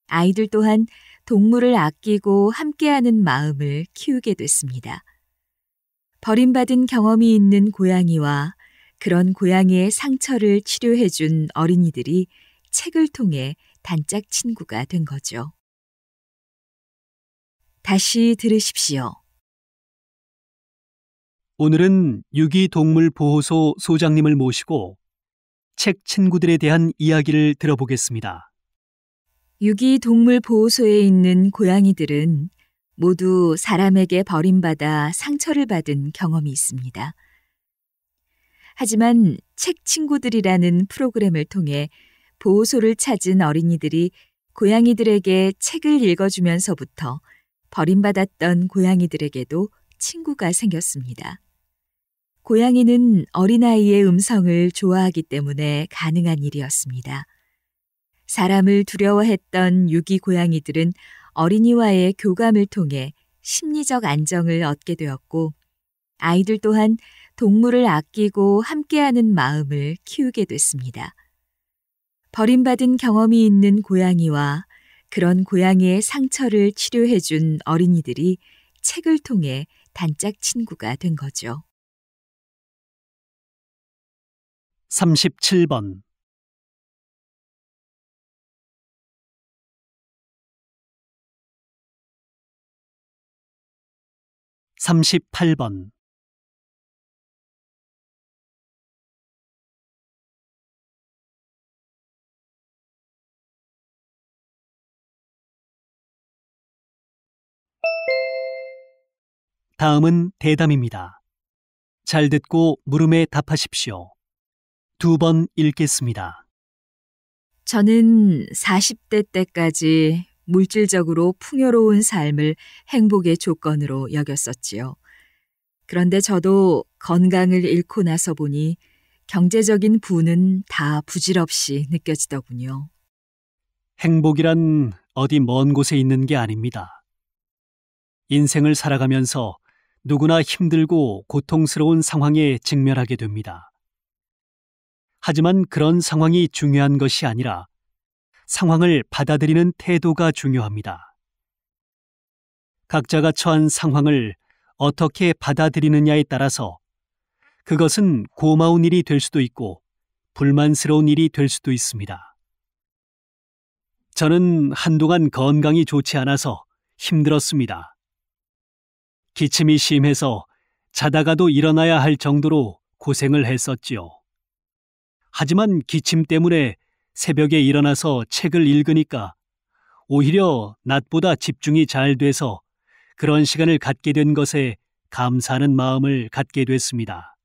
아이들 또한 동물을 아끼고 함께하는 마음을 키우게 됐습니다. 버림받은 경험이 있는 고양이와 그런 고양이의 상처를 치료해준 어린이들이 책을 통해 단짝 친구가 된 거죠. 다시 들으십시오. 오늘은 유기동물보호소 소장님을 모시고 책 친구들에 대한 이야기를 들어보겠습니다. 유기동물보호소에 있는 고양이들은 모두 사람에게 버림받아 상처를 받은 경험이 있습니다. 하지만 책 친구들이라는 프로그램을 통해 보호소를 찾은 어린이들이 고양이들에게 책을 읽어주면서부터 버림받았던 고양이들에게도 친구가 생겼습니다. 고양이는 어린아이의 음성을 좋아하기 때문에 가능한 일이었습니다. 사람을 두려워했던 유기 고양이들은 어린이와의 교감을 통해 심리적 안정을 얻게 되었고, 아이들 또한 동물을 아끼고 함께하는 마음을 키우게 됐습니다. 버림받은 경험이 있는 고양이와 그런 고양이의 상처를 치료해준 어린이들이 책을 통해 단짝 친구가 된 거죠. 37번 38번 다음은 대담입니다. 잘 듣고 물음에 답하십시오. 2번 읽겠습니다. 저는 40대 때까지 물질적으로 풍요로운 삶을 행복의 조건으로 여겼었지요. 그런데 저도 건강을 잃고 나서 보니 경제적인 부는 다 부질없이 느껴지더군요. 행복이란 어디 먼 곳에 있는 게 아닙니다. 인생을 살아가면서 누구나 힘들고 고통스러운 상황에 직면하게 됩니다. 하지만 그런 상황이 중요한 것이 아니라 상황을 받아들이는 태도가 중요합니다. 각자가 처한 상황을 어떻게 받아들이느냐에 따라서 그것은 고마운 일이 될 수도 있고 불만스러운 일이 될 수도 있습니다. 저는 한동안 건강이 좋지 않아서 힘들었습니다. 기침이 심해서 자다가도 일어나야 할 정도로 고생을 했었지요. 하지만 기침 때문에 새벽에 일어나서 책을 읽으니까 오히려 낮보다 집중이 잘 돼서 그런 시간을 갖게 된 것에 감사하는 마음을 갖게 됐습니다.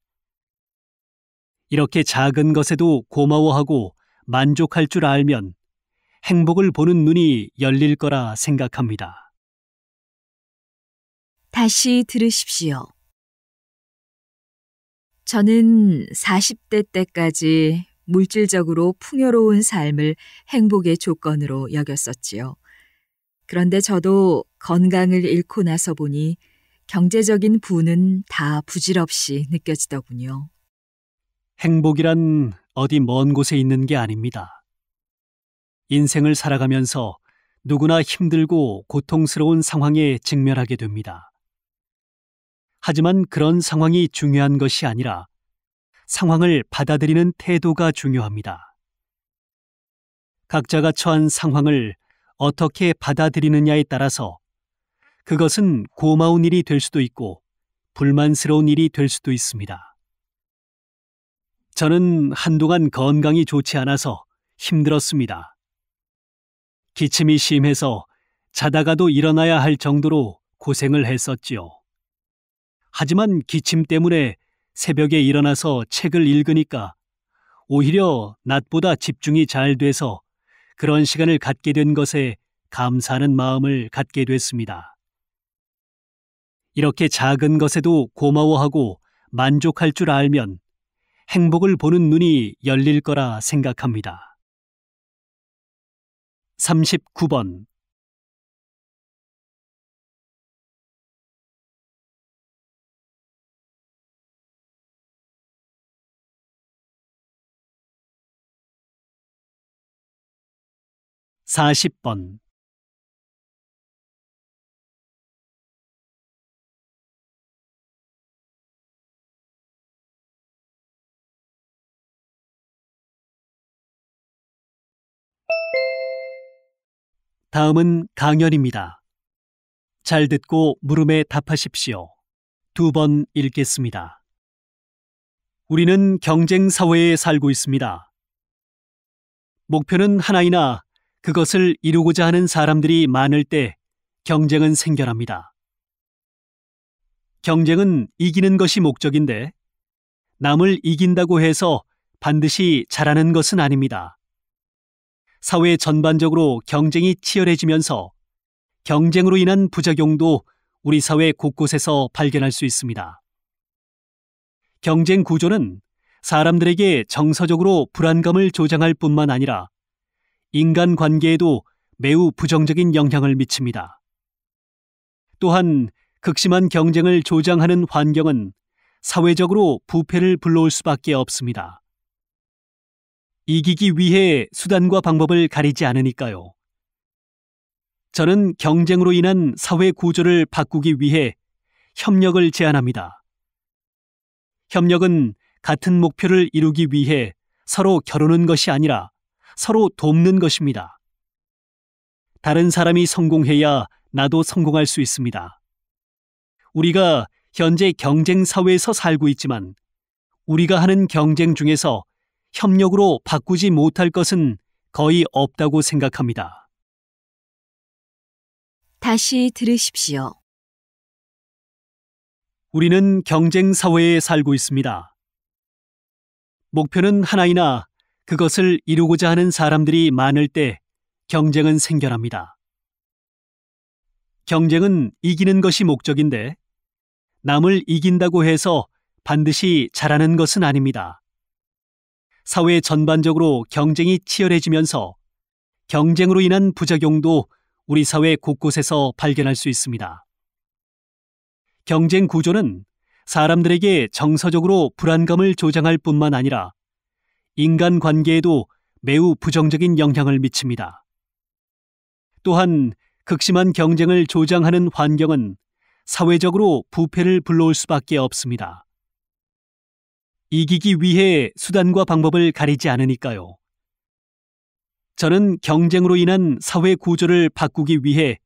이렇게 작은 것에도 고마워하고 만족할 줄 알면 행복을 보는 눈이 열릴 거라 생각합니다. 다시 들으십시오. 저는 40대 때까지 물질적으로 풍요로운 삶을 행복의 조건으로 여겼었지요. 그런데 저도 건강을 잃고 나서 보니 경제적인 부는 다 부질없이 느껴지더군요. 행복이란 어디 먼 곳에 있는 게 아닙니다. 인생을 살아가면서 누구나 힘들고 고통스러운 상황에 직면하게 됩니다. 하지만 그런 상황이 중요한 것이 아니라 상황을 받아들이는 태도가 중요합니다. 각자가 처한 상황을 어떻게 받아들이느냐에 따라서 그것은 고마운 일이 될 수도 있고 불만스러운 일이 될 수도 있습니다. 저는 한동안 건강이 좋지 않아서 힘들었습니다. 기침이 심해서 자다가도 일어나야 할 정도로 고생을 했었지요. 하지만 기침 때문에 새벽에 일어나서 책을 읽으니까 오히려 낮보다 집중이 잘 돼서 그런 시간을 갖게 된 것에 감사하는 마음을 갖게 됐습니다. 이렇게 작은 것에도 고마워하고 만족할 줄 알면 행복을 보는 눈이 열릴 거라 생각합니다. 39번 40번 다음은 강연입니다. 잘 듣고 물음에 답하십시오. 2번 읽겠습니다. 우리는 경쟁 사회에 살고 있습니다. 목표는 하나이나 그것을 이루고자 하는 사람들이 많을 때 경쟁은 생겨납니다. 경쟁은 이기는 것이 목적인데 남을 이긴다고 해서 반드시 잘하는 것은 아닙니다. 사회 전반적으로 경쟁이 치열해지면서 경쟁으로 인한 부작용도 우리 사회 곳곳에서 발견할 수 있습니다. 경쟁 구조는 사람들에게 정서적으로 불안감을 조장할 뿐만 아니라 인간 관계에도 매우 부정적인 영향을 미칩니다. 또한 극심한 경쟁을 조장하는 환경은 사회적으로 부패를 불러올 수밖에 없습니다. 이기기 위해 수단과 방법을 가리지 않으니까요. 저는 경쟁으로 인한 사회 구조를 바꾸기 위해 협력을 제안합니다. 협력은 같은 목표를 이루기 위해 서로 겨루는 것이 아니라 서로 돕는 것입니다. 다른 사람이 성공해야 나도 성공할 수 있습니다. 우리가 현재 경쟁 사회에서 살고 있지만 우리가 하는 경쟁 중에서 협력으로 바꾸지 못할 것은 거의 없다고 생각합니다. 다시 들으십시오. 우리는 경쟁 사회에 살고 있습니다. 목표는 하나이나 그것을 이루고자 하는 사람들이 많을 때 경쟁은 생겨납니다. 경쟁은 이기는 것이 목적인데 남을 이긴다고 해서 반드시 잘하는 것은 아닙니다. 사회 전반적으로 경쟁이 치열해지면서 경쟁으로 인한 부작용도 우리 사회 곳곳에서 발견할 수 있습니다. 경쟁 구조는 사람들에게 정서적으로 불안감을 조장할 뿐만 아니라 인간 관계에도 매우 부정적인 영향을 미칩니다. 또한 극심한 경쟁을 조장하는 환경은 사회적으로 부패를 불러올 수밖에 없습니다. 이기기 위해 수단과 방법을 가리지 않으니까요. 저는 경쟁으로 인한 사회 구조를 바꾸기 위해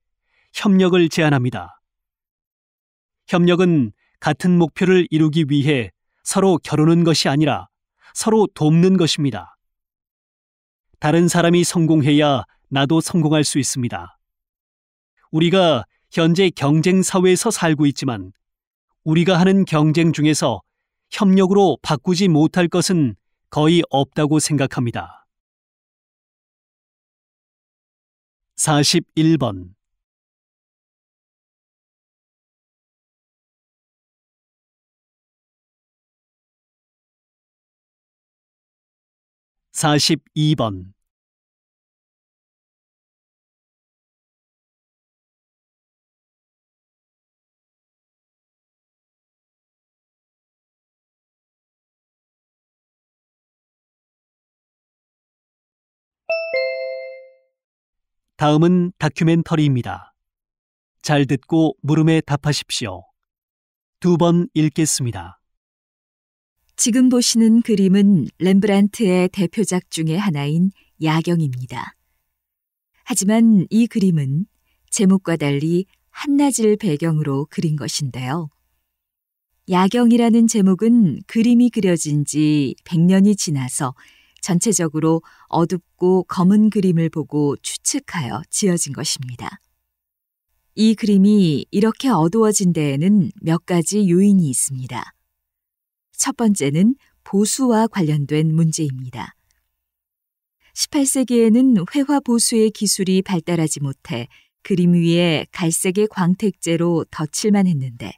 협력을 제안합니다. 협력은 같은 목표를 이루기 위해 서로 겨루는 것이 아니라 서로 돕는 것입니다. 다른 사람이 성공해야 나도 성공할 수 있습니다. 우리가 현재 경쟁 사회에서 살고 있지만 우리가 하는 경쟁 중에서 협력으로 바꾸지 못할 것은 거의 없다고 생각합니다. 41번 42번 다음은 다큐멘터리입니다. 잘 듣고 물음에 답하십시오. 2번 읽겠습니다. 지금 보시는 그림은 렘브란트의 대표작 중의 하나인 야경입니다. 하지만 이 그림은 제목과 달리 한낮을 배경으로 그린 것인데요. 야경이라는 제목은 그림이 그려진 지 100년이 지나서 전체적으로 어둡고 검은 그림을 보고 추측하여 지어진 것입니다. 이 그림이 이렇게 어두워진 데에는 몇 가지 요인이 있습니다. 첫 번째는 보수와 관련된 문제입니다. 18세기에는 회화 보수의 기술이 발달하지 못해 그림 위에 갈색의 광택제로 덧칠만 했는데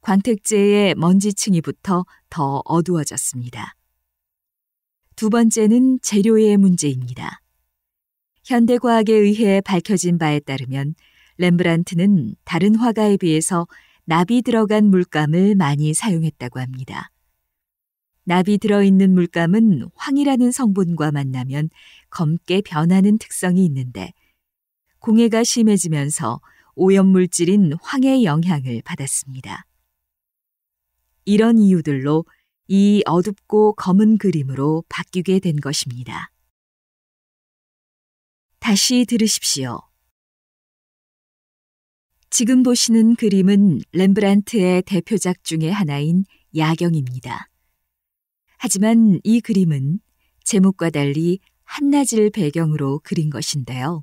광택제에 먼지층이 붙어 더 어두워졌습니다. 두 번째는 재료의 문제입니다. 현대과학에 의해 밝혀진 바에 따르면 렘브란트는 다른 화가에 비해서 납이 들어간 물감을 많이 사용했다고 합니다. 납이 들어있는 물감은 황이라는 성분과 만나면 검게 변하는 특성이 있는데 공해가 심해지면서 오염물질인 황의 영향을 받았습니다. 이런 이유들로 이 어둡고 검은 그림으로 바뀌게 된 것입니다. 다시 들으십시오. 지금 보시는 그림은 렘브란트의 대표작 중의 하나인 야경입니다. 하지만 이 그림은 제목과 달리 한낮을 배경으로 그린 것인데요.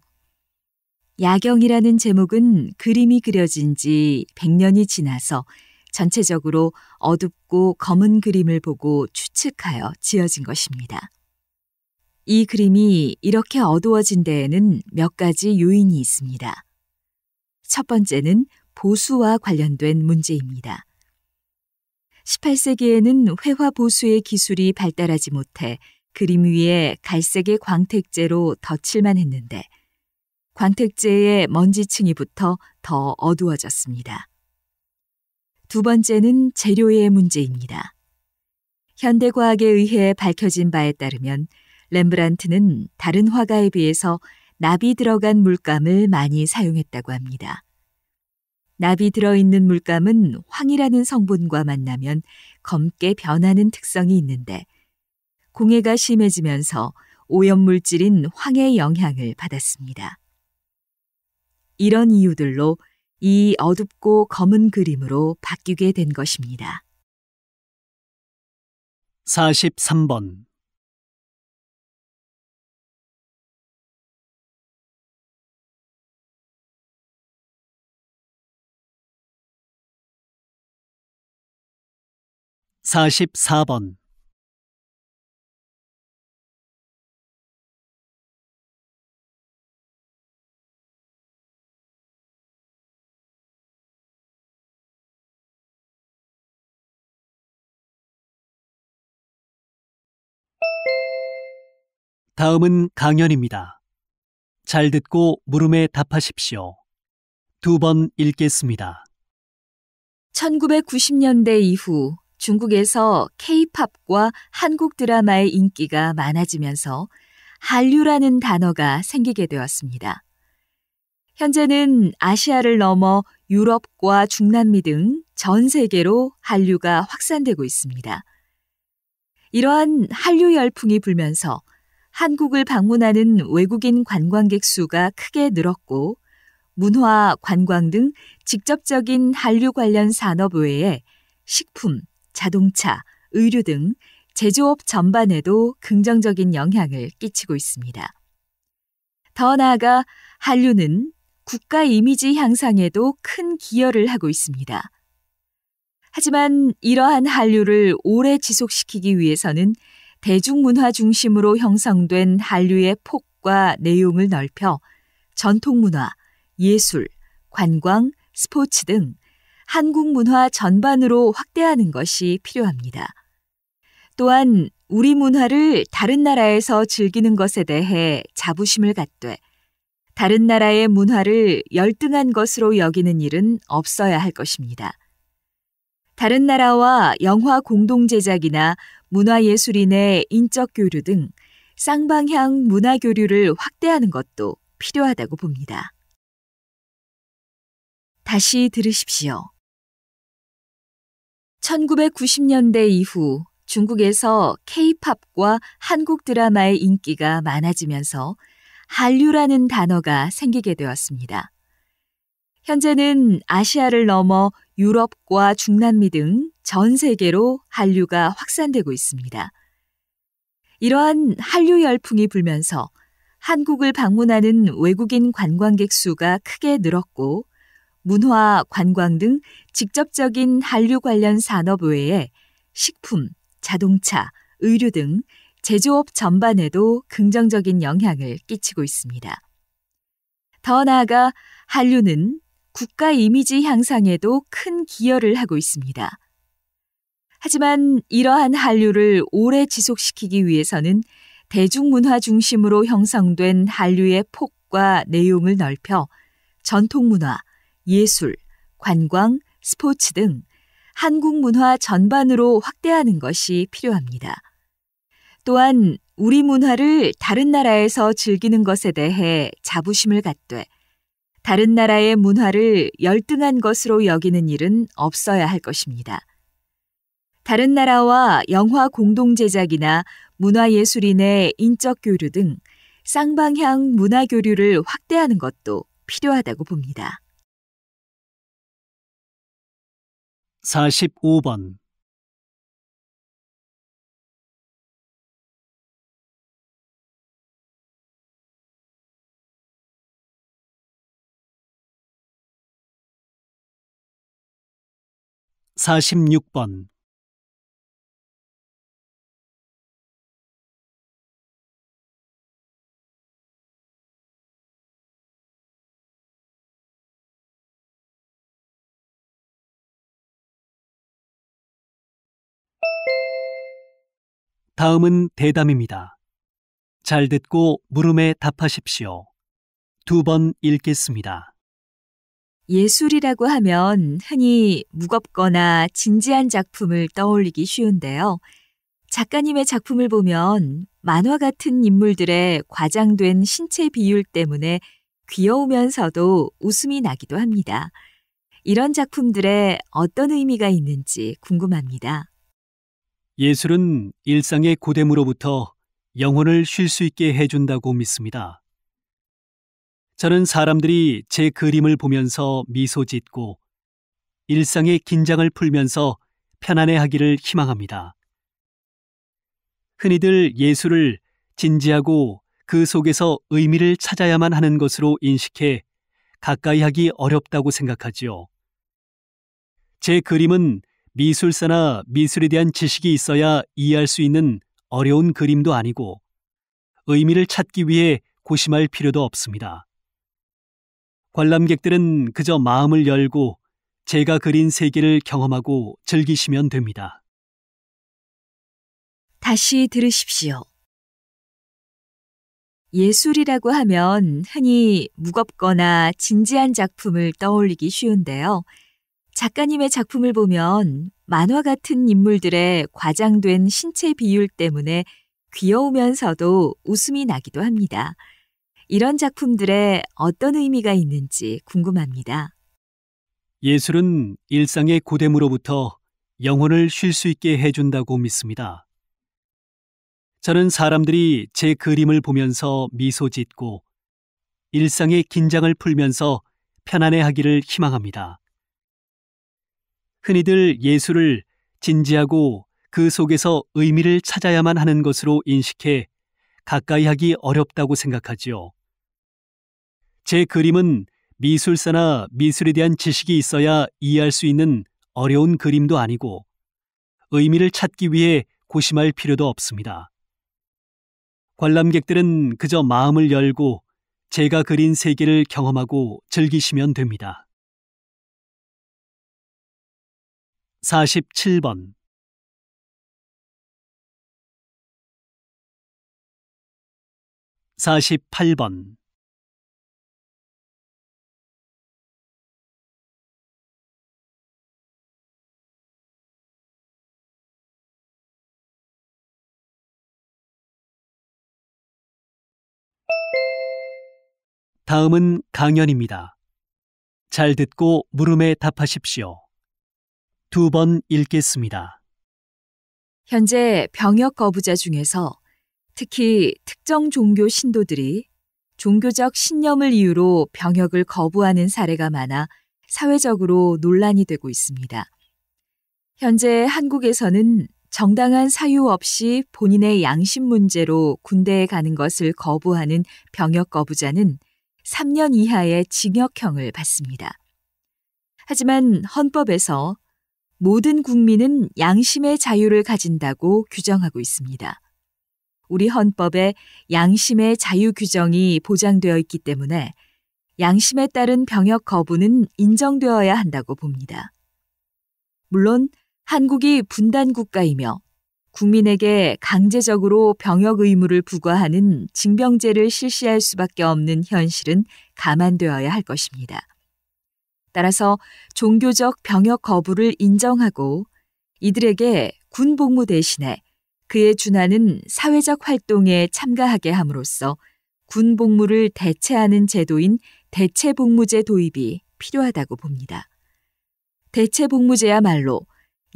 야경이라는 제목은 그림이 그려진 지 100년이 지나서 전체적으로 어둡고 검은 그림을 보고 추측하여 지어진 것입니다. 이 그림이 이렇게 어두워진 데에는 몇 가지 요인이 있습니다. 첫 번째는 보수와 관련된 문제입니다. 18세기에는 회화 보수의 기술이 발달하지 못해 그림 위에 갈색의 광택제로 덧칠만 했는데 광택제에 먼지층이 붙어 더 어두워졌습니다. 두 번째는 재료의 문제입니다. 현대과학에 의해 밝혀진 바에 따르면 렘브란트는 다른 화가에 비해서 납이 들어간 물감을 많이 사용했다고 합니다. 납이 들어있는 물감은 황이라는 성분과 만나면 검게 변하는 특성이 있는데 공해가 심해지면서 오염물질인 황의 영향을 받았습니다. 이런 이유들로 이 어둡고 검은 그림으로 바뀌게 된 것입니다. 43번 44번 '다음은 강연입니다. 잘 듣고 물음에 답하십시오. 2번 읽겠습니다. 1990년대 이후 중국에서 K-팝과 한국 드라마의 인기가 많아지면서 한류라는 단어가 생기게 되었습니다. 현재는 아시아를 넘어 유럽과 중남미 등 전 세계로 한류가 확산되고 있습니다. 이러한 한류 열풍이 불면서 한국을 방문하는 외국인 관광객 수가 크게 늘었고 문화, 관광 등 직접적인 한류 관련 산업 외에 식품, 자동차, 의류 등 제조업 전반에도 긍정적인 영향을 끼치고 있습니다. 더 나아가 한류는 국가 이미지 향상에도 큰 기여를 하고 있습니다. 하지만 이러한 한류를 오래 지속시키기 위해서는 대중문화 중심으로 형성된 한류의 폭과 내용을 넓혀 전통문화, 예술, 관광, 스포츠 등 한국 문화 전반으로 확대하는 것이 필요합니다. 또한 우리 문화를 다른 나라에서 즐기는 것에 대해 자부심을 갖되 다른 나라의 문화를 열등한 것으로 여기는 일은 없어야 할 것입니다. 다른 나라와 영화 공동 제작이나 문화예술인의 인적 교류 등 쌍방향 문화 교류를 확대하는 것도 필요하다고 봅니다. 다시 들으십시오. 1990년대 이후 중국에서 K-팝과 한국 드라마의 인기가 많아지면서 한류라는 단어가 생기게 되었습니다. 현재는 아시아를 넘어 유럽과 중남미 등 전 세계로 한류가 확산되고 있습니다. 이러한 한류 열풍이 불면서 한국을 방문하는 외국인 관광객 수가 크게 늘었고 문화, 관광 등 직접적인 한류 관련 산업 외에 식품, 자동차, 의류 등 제조업 전반에도 긍정적인 영향을 끼치고 있습니다. 더 나아가 한류는 국가 이미지 향상에도 큰 기여를 하고 있습니다. 하지만 이러한 한류를 오래 지속시키기 위해서는 대중문화 중심으로 형성된 한류의 폭과 내용을 넓혀 전통문화, 예술, 관광, 스포츠 등 한국 문화 전반으로 확대하는 것이 필요합니다. 또한 우리 문화를 다른 나라에서 즐기는 것에 대해 자부심을 갖되 다른 나라의 문화를 열등한 것으로 여기는 일은 없어야 할 것입니다. 다른 나라와 영화 공동 제작이나 문화예술인의 인적 교류 등 쌍방향 문화 교류를 확대하는 것도 필요하다고 봅니다. 45번 46번 다음은 대담입니다. 잘 듣고 물음에 답하십시오. 2번 읽겠습니다. 예술이라고 하면 흔히 무겁거나 진지한 작품을 떠올리기 쉬운데요. 작가님의 작품을 보면 만화 같은 인물들의 과장된 신체 비율 때문에 귀여우면서도 웃음이 나기도 합니다. 이런 작품들에 어떤 의미가 있는지 궁금합니다. 예술은 일상의 고됨으로부터 영혼을 쉴 수 있게 해준다고 믿습니다. 저는 사람들이 제 그림을 보면서 미소 짓고 일상의 긴장을 풀면서 편안해하기를 희망합니다. 흔히들 예술을 진지하고 그 속에서 의미를 찾아야만 하는 것으로 인식해 가까이 하기 어렵다고 생각하지요. 제 그림은 미술사나 미술에 대한 지식이 있어야 이해할 수 있는 어려운 그림도 아니고 의미를 찾기 위해 고심할 필요도 없습니다. 관람객들은 그저 마음을 열고 제가 그린 세계를 경험하고 즐기시면 됩니다. 다시 들으십시오. 예술이라고 하면 흔히 무겁거나 진지한 작품을 떠올리기 쉬운데요. 작가님의 작품을 보면 만화 같은 인물들의 과장된 신체 비율 때문에 귀여우면서도 웃음이 나기도 합니다. 이런 작품들에 어떤 의미가 있는지 궁금합니다. 예술은 일상의 고됨으로부터 영혼을 쉴 수 있게 해준다고 믿습니다. 저는 사람들이 제 그림을 보면서 미소 짓고 일상의 긴장을 풀면서 편안해하기를 희망합니다. 흔히들 예술을 진지하고 그 속에서 의미를 찾아야만 하는 것으로 인식해 가까이 하기 어렵다고 생각하지요. 제 그림은 미술사나 미술에 대한 지식이 있어야 이해할 수 있는 어려운 그림도 아니고 의미를 찾기 위해 고심할 필요도 없습니다. 관람객들은 그저 마음을 열고 제가 그린 세계를 경험하고 즐기시면 됩니다. 47번 48번 다음은 강연입니다. 잘 듣고 물음에 답하십시오. 2번 읽겠습니다. 현재 병역 거부자 중에서 특히 특정 종교 신도들이 종교적 신념을 이유로 병역을 거부하는 사례가 많아 사회적으로 논란이 되고 있습니다. 현재 한국에서는 정당한 사유 없이 본인의 양심 문제로 군대에 가는 것을 거부하는 병역 거부자는 3년 이하의 징역형을 받습니다. 하지만 헌법에서 모든 국민은 양심의 자유를 가진다고 규정하고 있습니다. 우리 헌법에 양심의 자유 규정이 보장되어 있기 때문에 양심에 따른 병역 거부는 인정되어야 한다고 봅니다. 물론 한국이 분단 국가이며 국민에게 강제적으로 병역 의무를 부과하는 징병제를 실시할 수밖에 없는 현실은 감안되어야 할 것입니다. 따라서 종교적 병역 거부를 인정하고 이들에게 군 복무 대신에 그에 준하는 사회적 활동에 참가하게 함으로써 군 복무를 대체하는 제도인 대체복무제 도입이 필요하다고 봅니다. 대체복무제야말로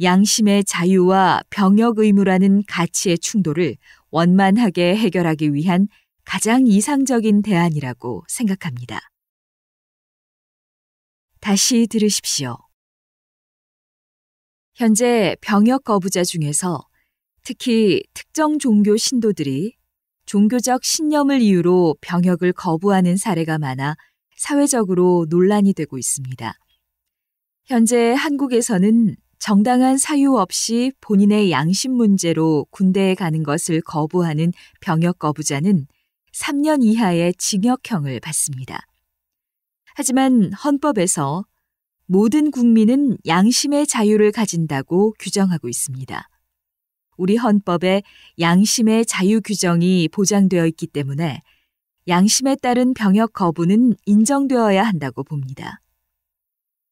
양심의 자유와 병역 의무라는 가치의 충돌을 원만하게 해결하기 위한 가장 이상적인 대안이라고 생각합니다. 다시 들으십시오. 현재 병역 거부자 중에서 특히 특정 종교 신도들이 종교적 신념을 이유로 병역을 거부하는 사례가 많아 사회적으로 논란이 되고 있습니다. 현재 한국에서는 정당한 사유 없이 본인의 양심 문제로 군대에 가는 것을 거부하는 병역 거부자는 3년 이하의 징역형을 받습니다. 하지만 헌법에서 모든 국민은 양심의 자유를 가진다고 규정하고 있습니다. 우리 헌법에 양심의 자유 규정이 보장되어 있기 때문에 양심에 따른 병역 거부는 인정되어야 한다고 봅니다.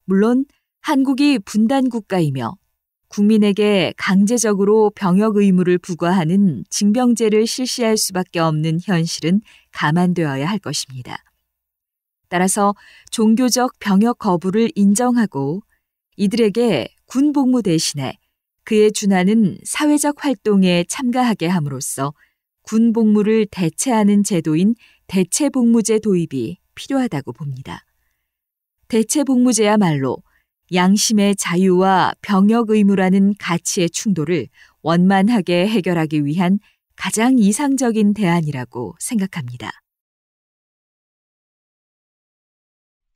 물론 한국이 분단 국가이며 국민에게 강제적으로 병역 의무를 부과하는 징병제를 실시할 수밖에 없는 현실은 감안되어야 할 것입니다. 따라서 종교적 병역 거부를 인정하고 이들에게 군 복무 대신에 그에 준하는 사회적 활동에 참가하게 함으로써 군 복무를 대체하는 제도인 대체복무제 도입이 필요하다고 봅니다. 대체복무제야말로 양심의 자유와 병역 의무라는 가치의 충돌을 원만하게 해결하기 위한 가장 이상적인 대안이라고 생각합니다.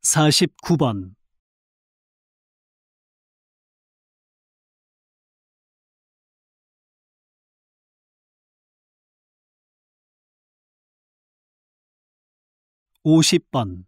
49번. (50번)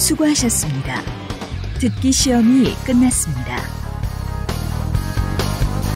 수고하셨습니다. 듣기 시험이 끝났습니다.